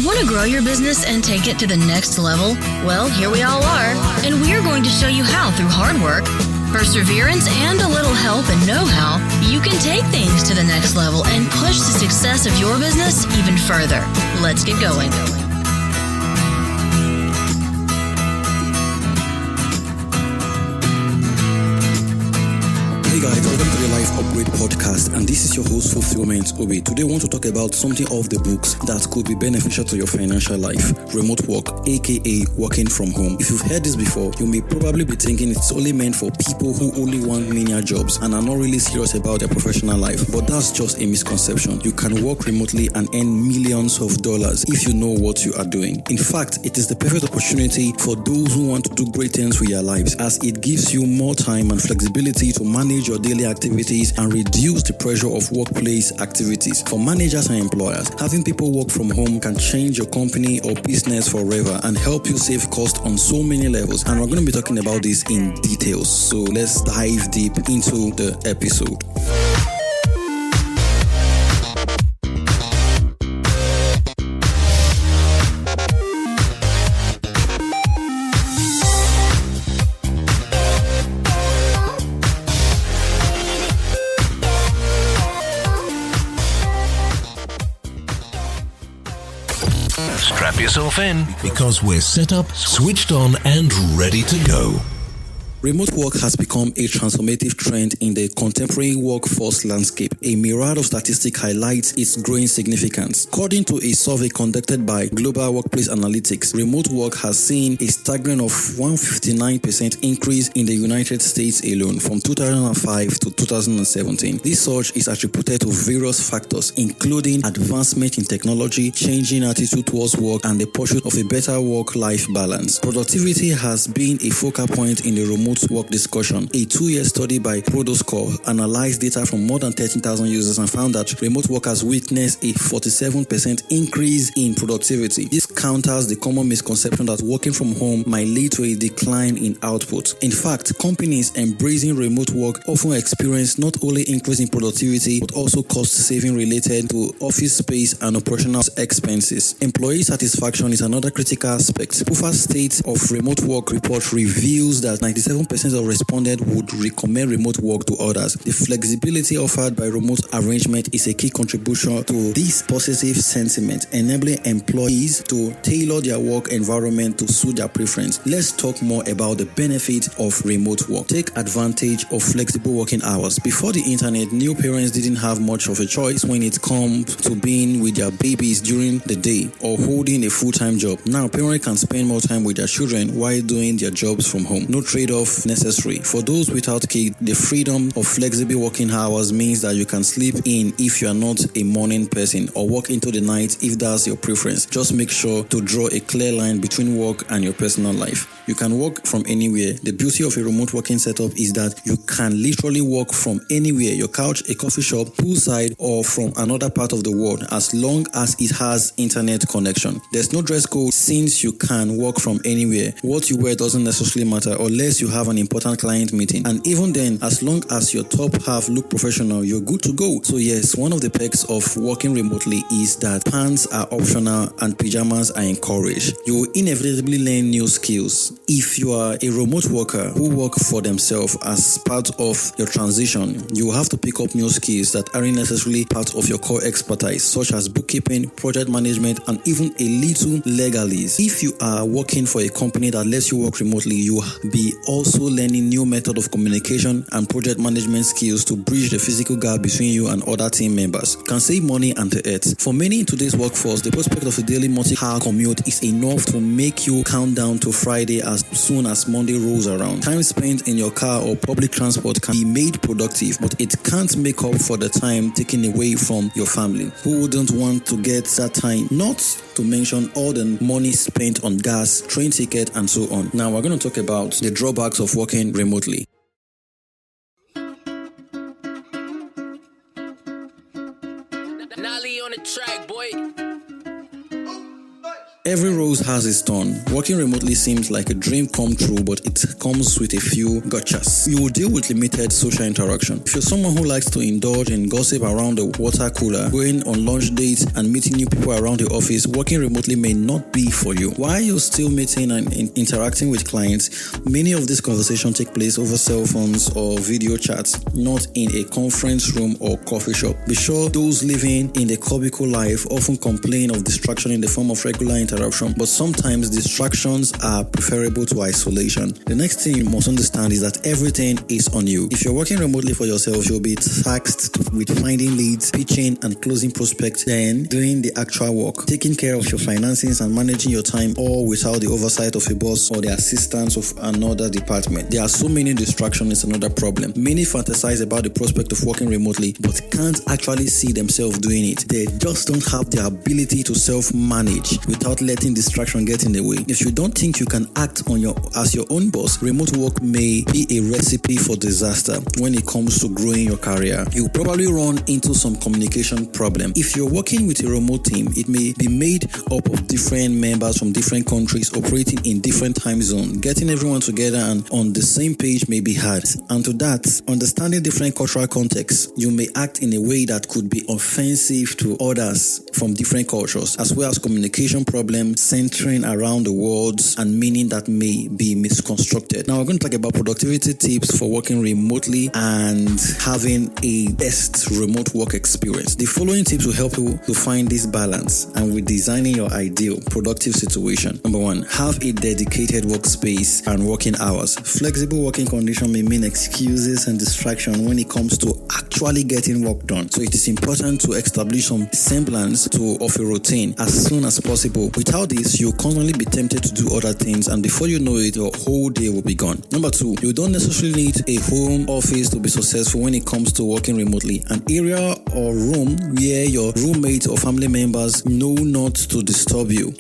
Want to grow your business and take it to the next level? Well, here we all are, and we're going to show you how through hard work, perseverance, and a little help and know-how, you can take things to the next level and push the success of your business even further. Let's get going. Hey guys, welcome to the Life Upgrade Podcast, and this is your host, Fulfillment Obi. Today I want to talk about something off the books that could be beneficial to your financial life: remote work, aka working from home. If you've heard this before, you may probably be thinking it's only meant for people who only want menial jobs and are not really serious about their professional life, but that's just a misconception. You can work remotely and earn millions of dollars if you know what you are doing. In fact, it is the perfect opportunity for those who want to do great things with their lives, as it gives you more time and flexibility to manage your daily activities and reduce the pressure of workplace activities. For managers and employers, having people work from home can change your company or business forever and help you save cost on so many levels. And we're going to be talking about this in details. So let's dive deep into the episode. Strap yourself in, because we're set up, switched on, and ready to go. Remote work has become a transformative trend in the contemporary workforce landscape. A myriad of statistics highlights its growing significance. According to a survey conducted by Global Workplace Analytics, remote work has seen a staggering of 159% increase in the United States alone from 2005 to 2017. This surge is attributed to various factors, including advancement in technology, changing attitude towards work, and the pursuit of a better work-life balance. Productivity has been a focal point in the remote work discussion. A 2-year study by Prodoscore analyzed data from more than 13,000 users and found that remote workers witnessed a 47% increase in productivity. This counters the common misconception that working from home might lead to a decline in output. In fact, companies embracing remote work often experience not only increase in productivity but also cost saving related to office space and operational expenses. Employee satisfaction is another critical aspect. PUFA's State of Remote Work report reveals that 97% of respondents would recommend remote work to others. The flexibility offered by remote arrangement is a key contribution to this positive sentiment, enabling employees to tailor their work environment to suit their preference. Let's talk more about the benefit of remote work. Take advantage of flexible working hours. Before the internet, new parents didn't have much of a choice when it comes to being with their babies during the day or holding a full-time job. Now, parents can spend more time with their children while doing their jobs from home. No trade-off necessary. For those without kids, the freedom of flexible working hours means that you can sleep in if you are not a morning person or work into the night if that's your preference. Just make sure to draw a clear line between work and your personal life. You can work from anywhere. The beauty of a remote working setup is that you can literally work from anywhere: your couch, a coffee shop, poolside, or from another part of the world, as long as it has internet connection. There's no dress code since you can work from anywhere. What you wear doesn't necessarily matter unless you have an important client meeting, and even then, as long as your top half look professional, you're good to go. So yes, one of the perks of working remotely is that pants are optional and pajamas are encouraged. You will inevitably learn new skills. If you are a remote worker who work for themselves as part of your transition, you will have to pick up new skills that aren't necessarily part of your core expertise, such as bookkeeping, project management, and even a little legalese. If you are working for a company that lets you work remotely, you will be also learning new method of communication and project management skills to bridge the physical gap between you and other team members. You can save money and the earth. For many in today's workforce, the prospect of a daily multi-hour commute is enough to make you count down to Friday as soon as Monday rolls around. Time spent in your car or public transport can be made productive, but it can't make up for the time taken away from your family. Who wouldn't want to get that time? Not to mention all the money spent on gas, train ticket, and so on. Now we're going to talk about the drawbacks of working remotely. Nolly on the track, boy. Every rose has its thorn. Working remotely seems like a dream come true, but it comes with a few gotchas. You will deal with limited social interaction. If you're someone who likes to indulge in gossip around the water cooler, going on lunch dates, and meeting new people around the office, working remotely may not be for you. While you're still meeting and interacting with clients, many of these conversations take place over cell phones or video chats, not in a conference room or coffee shop. Be sure those living in the cubicle life often complain of distraction in the form of regular interaction, but sometimes distractions are preferable to isolation. The next thing you must understand is that everything is on you. If you're working remotely for yourself, you'll be tasked with finding leads, pitching and closing prospects, then doing the actual work, taking care of your finances and managing your time, all without the oversight of a boss or the assistance of another department. There are so many distractions, it's another problem. Many fantasize about the prospect of working remotely, but can't actually see themselves doing it. They just don't have the ability to self-manage without letting distraction get in the way. If you don't think you can act as your own boss, remote work may be a recipe for disaster when it comes to growing your career. You'll probably run into some communication problem. If you're working with a remote team, it may be made up of different members from different countries operating in different time zones. Getting everyone together and on the same page may be hard. And to that, understanding different cultural contexts, you may act in a way that could be offensive to others from different cultures, as well as communication problems centering around the words and meaning that may be misconstructed. Now we're going to talk about productivity tips for working remotely and having a best remote work experience. The following tips will help you to find this balance and with designing your ideal productive situation. Number 1, have a dedicated workspace and working hours. Flexible working conditions may mean excuses and distraction when it comes to actually getting work done. So it is important to establish some semblance of a routine as soon as possible. Without this, you'll constantly be tempted to do other things, and before you know it, your whole day will be gone. Number 2, you don't necessarily need a home office to be successful when it comes to working remotely. An area or room where your roommates or family members know not to disturb you,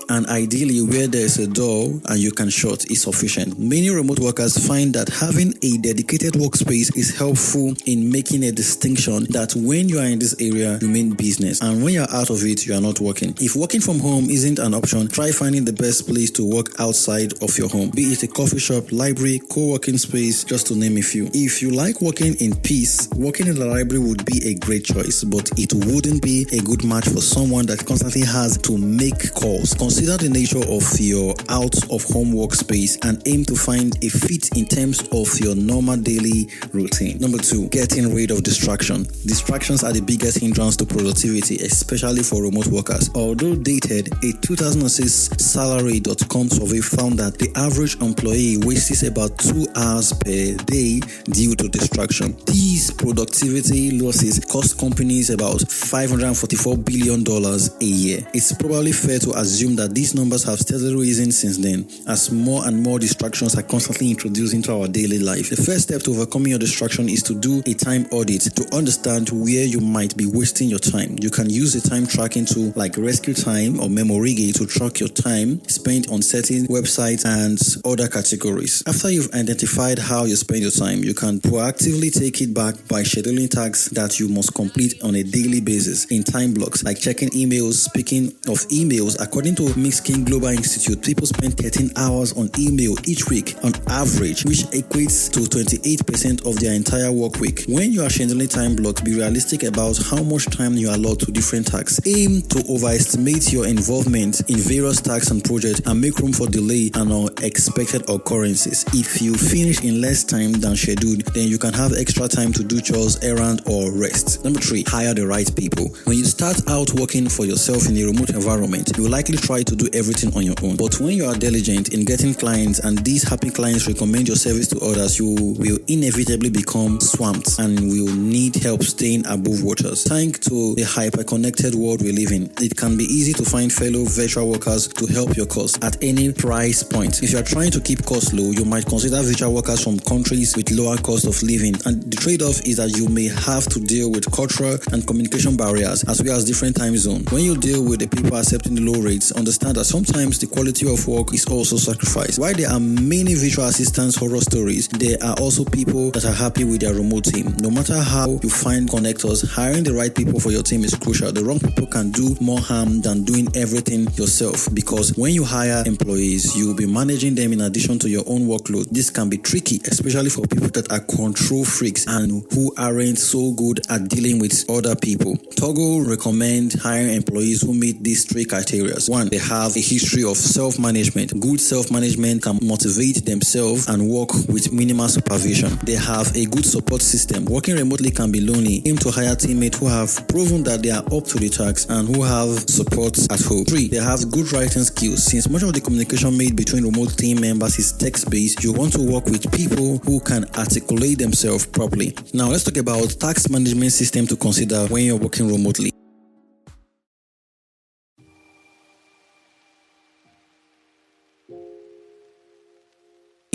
and ideally where there is a door and you can shut, is sufficient. Many remote workers find that having a dedicated workspace is helpful in making a distinction that when you are in this area, you mean business, and when you are out of it, you are not working. If working from home isn't an option, try finding the best place to work outside of your home, be it a coffee shop, library, co-working space, just to name a few. If you like working in peace, working in the library would be a great choice, but it wouldn't be a good match for someone that constantly has to make calls. Consider the nature of your out-of-home workspace and aim to find a fit in terms of your normal daily routine. Number 2, getting rid of distraction. Distractions are the biggest hindrance to productivity, especially for remote workers. Although dated, a 2006 Salary.com survey found that the average employee wastes about 2 hours per day due to distraction. These productivity losses cost companies about $544 billion a year. It's probably fair to assume that these numbers have steadily risen since then, as more and more distractions are constantly introduced into our daily life. The first step to overcoming your distraction is to do a time audit to understand where you might be wasting your time. You can use a time tracking tool like Rescue Time or Memorigi to track your time spent on certain websites and other categories. After you've identified how you spend your time, you can proactively take it back by scheduling tasks that you must complete on a daily basis in time blocks, like checking emails. Speaking of emails, according to Miskin Global Institute, people spend 13 hours on email each week on average, which equates to 28% of their entire work week. When you are scheduling time blocks, be realistic about how much time you allot to different tasks. Aim to overestimate your involvement in various tasks and projects and make room for delay and unexpected occurrences. If you finish in less time than scheduled, then you can have extra time to do chores, errands, or rest. Number 3, hire the right people. When you start out working for yourself in a remote environment, you will likely try to do everything on your own. But when you are diligent in getting clients and these happy clients recommend your service to others, you will inevitably become swamped and will need help staying above waters. Thanks to the hyper-connected world we live in, it can be easy to find fellow virtual workers to help your cause at any price point. If you are trying to keep costs low, you might consider virtual workers from countries with lower cost of living, and the trade-off is that you may have to deal with cultural and communication barriers as well as different time zones. When you deal with the people accepting the low rates, understand that sometimes the quality of work is also sacrificed. While there are many virtual assistants horror stories, there are also people that are happy with their remote team. No matter how you find connectors, hiring the right people for your team is crucial. The wrong people can do more harm than doing everything discipline yourself, because when you hire employees, you will be managing them in addition to your own workload. This can be tricky, especially for people that are control freaks and who aren't so good at dealing with other people. Togo recommend hiring employees who meet these three criteria. 1. They have a history of self-management. Good self-management can motivate themselves and work with minimal supervision. They have a good support system. Working remotely can be lonely. Aim to hire teammates who have proven that they are up to the task and who have support at home. 3. They have good writing skills. Since much of the communication made between remote team members is text-based, you want to work with people who can articulate themselves properly. Now let's talk about task management system to consider when you're working remotely.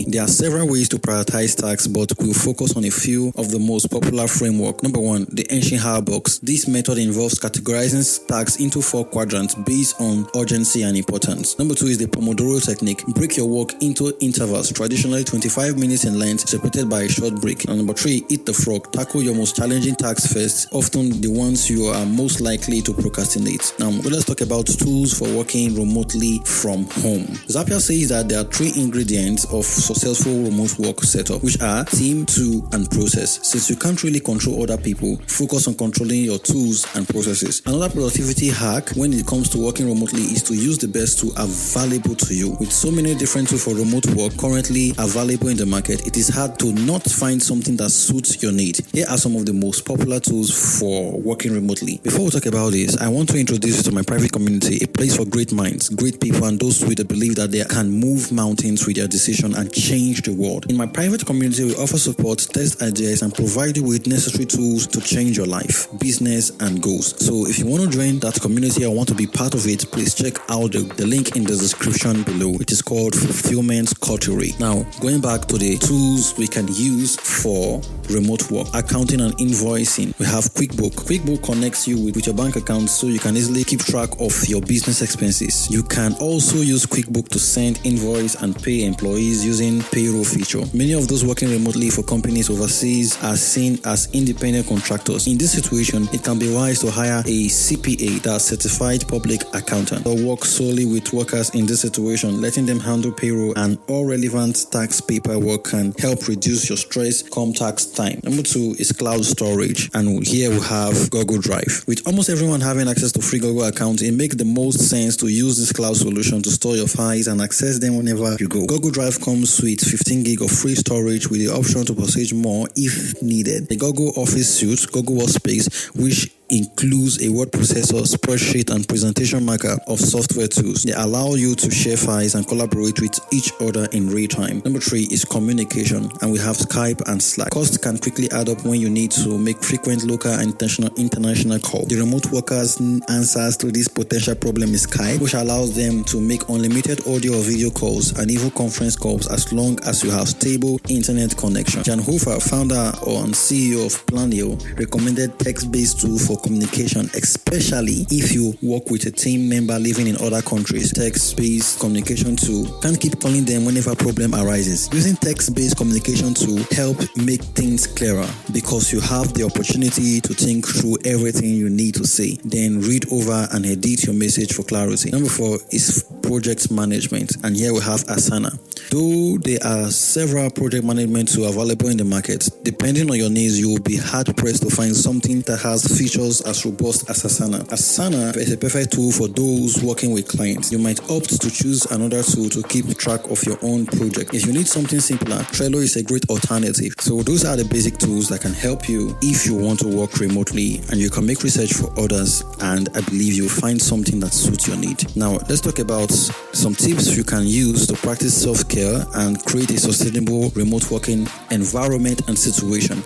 There are several ways to prioritize tasks, but we'll focus on a few of the most popular framework. Number 1, the Eisenhower box. This method involves categorizing tasks into 4 quadrants based on urgency and importance. Number 2 is the Pomodoro technique. Break your work into intervals, traditionally 25 minutes in length, separated by a short break. And number 3, eat the frog. Tackle your most challenging tasks first, often the ones you are most likely to procrastinate. Now, let's talk about tools for working remotely from home. Zapier says that there are 3 ingredients of successful remote work setup, which are team, tool, and process. Since you can't really control other people, focus on controlling your tools and processes. Another productivity hack when it comes to working remotely is to use the best tool available to you. With so many different tools for remote work currently available in the market, it is hard to not find something that suits your need. Here are some of the most popular tools for working remotely. Before we talk about this, I want to introduce you to my private community, a place for great minds, great people, and those with the belief that they can move mountains with their decision and change the world. In my private community, we offer support, test ideas, and provide you with necessary tools to change your life, business, and goals. So if you want to join that community or want to be part of it, please check out the link in the description below. It is called Fulfillment Coterie. Now, going back to the tools we can use for remote work, accounting and invoicing, we have QuickBook. QuickBook connects you with your bank account so you can easily keep track of your business expenses. You can also use QuickBook to send invoice and pay employees using payroll feature. Many of those working remotely for companies overseas are seen as independent contractors. In this situation, it can be wise to hire a CPA, that's certified public accountant, or work solely with workers in this situation. Letting them handle payroll and all relevant tax paperwork can help reduce your stress come tax time. Number 2 is cloud storage, and here we have Google Drive. With almost everyone having access to free Google accounts, it makes the most sense to use this cloud solution to store your files and access them whenever you go. Google Drive comes with 15 gig of free storage with the option to purchase more if needed. The Google Office Suite, Google Workspace, which includes a word processor, spreadsheet, and presentation marker of software tools. They allow you to share files and collaborate with each other in real time. Number 3 is communication, and we have Skype and Slack. Costs can quickly add up when you need to make frequent local and international calls. The remote workers' answers to this potential problem is Skype, which allows them to make unlimited audio or video calls and even conference calls as long as you have stable internet connection. Jan Hofer, founder and CEO of Planio, recommended text-based tool for communication, especially if you work with a team member living in other countries. Text-based communication tool can keep calling them whenever a problem arises. Using text-based communication tool help make things clearer because you have the opportunity to think through everything you need to say, then read over and edit your message for clarity. Number 4 is project management, and here we have Asana. Though there are several project management tools available in the market, depending on your needs, you will be hard-pressed to find something that has features as robust as Asana. Asana is a perfect tool for those working with clients. You might opt to choose another tool to keep track of your own project. If you need something simpler, Trello is a great alternative. So those are the basic tools that can help you if you want to work remotely, and you can make research for others, and I believe you'll find something that suits your need. Now, let's talk about some tips you can use to practice self-care and create a sustainable remote working environment and situation.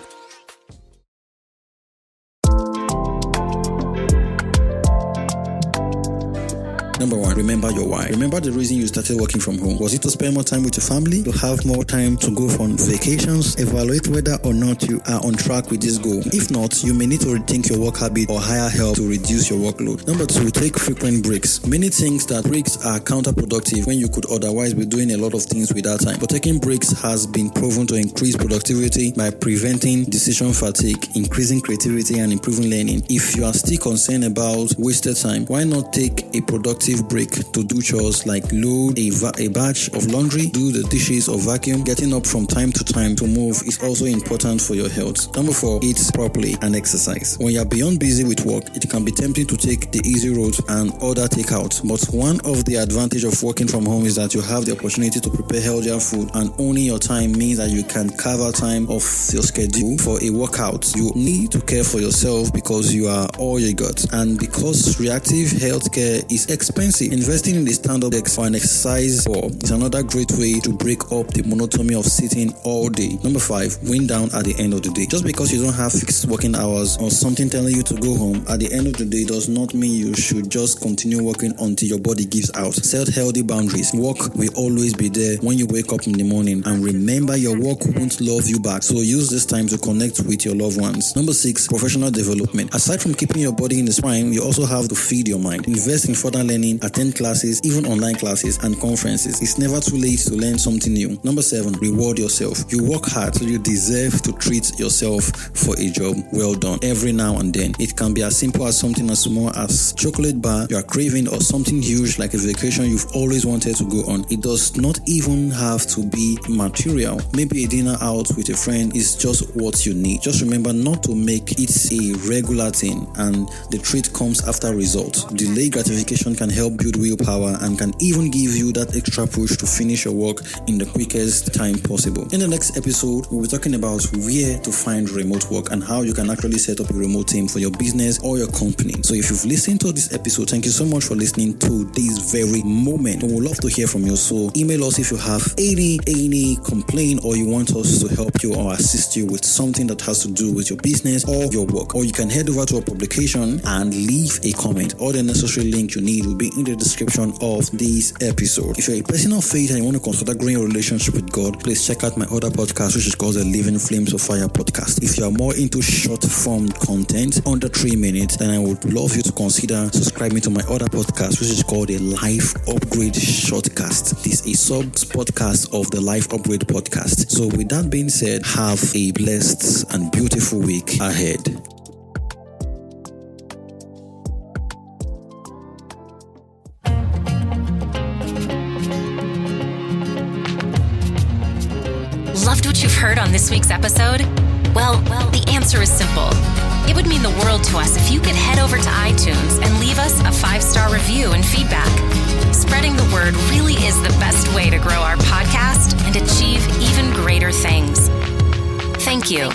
Number 1, remember your why. Remember the reason you started working from home. Was it to spend more time with your family? To have more time to go on vacations? Evaluate whether or not you are on track with this goal. If not, you may need to rethink your work habit or hire help to reduce your workload. Number 2, take frequent breaks. Many think that breaks are counterproductive when you could otherwise be doing a lot of things with that time. But taking breaks has been proven to increase productivity by preventing decision fatigue, increasing creativity, and improving learning. If you are still concerned about wasted time, why not take a productive massive break to do chores like load a batch of laundry, do the dishes or vacuum. Getting up from time to time to move is also important for your health. Number 4, eat properly and exercise. When you're beyond busy with work, it can be tempting to take the easy road and order takeout. But one of the advantages of working from home is that you have the opportunity to prepare healthier food, and owning your time means that you can carve out time off your schedule for a workout. You need to care for yourself because you are all you got, and because reactive healthcare is expensive. Investing in the stand-up desk or an exercise ball is another great way to break up the monotony of sitting all day. Number 5, wind down at the end of the day. Just because you don't have fixed working hours or something telling you to go home at the end of the day does not mean you should just continue working until your body gives out. Set healthy boundaries. Work will always be there when you wake up in the morning, and remember your work won't love you back, so use this time to connect with your loved ones. Number 6, professional development. Aside from keeping your body in the prime, you also have to feed your mind. Invest in further learning, attend classes, even online classes and conferences. It's never too late to learn something new. Number 7, reward yourself. You work hard, so you deserve to treat yourself for a job well done every now and then. It can be as simple as something as small as chocolate bar you are craving, or something huge like a vacation you've always wanted to go on. It does not even have to be material. Maybe a dinner out with a friend is just what you need. Just remember not to make it a regular thing, and the treat comes after results. Delayed gratification can help build willpower and can even give you that extra push to finish your work in the quickest time possible. In the next episode, we'll be talking about where to find remote work and how you can actually set up a remote team for your business or your company. So if you've listened to this episode, thank you so much for listening to this very moment. We would love to hear from you. So email us if you have any complaint, or you want us to help you or assist you with something that has to do with your business or your work. Or you can head over to our publication and leave a comment. All the necessary link you need will be in the description of this episode. If you're a person of faith and you want to consider growing your relationship with God, please check out my other podcast, which is called the Living Flames of Fire podcast. If you are more into short form content under 3 minutes, then I would love you to consider subscribing to my other podcast, which is called the Life Upgrade Shortcast. This is a sub-podcast of the Life Upgrade podcast. So with that being said, have a blessed and beautiful week ahead. Loved what you've heard on this week's episode? Well, the answer is simple. It would mean the world to us if you could head over to iTunes and leave us a 5-star review and feedback. Spreading the word really is the best way to grow our podcast and achieve even greater things. Thank you.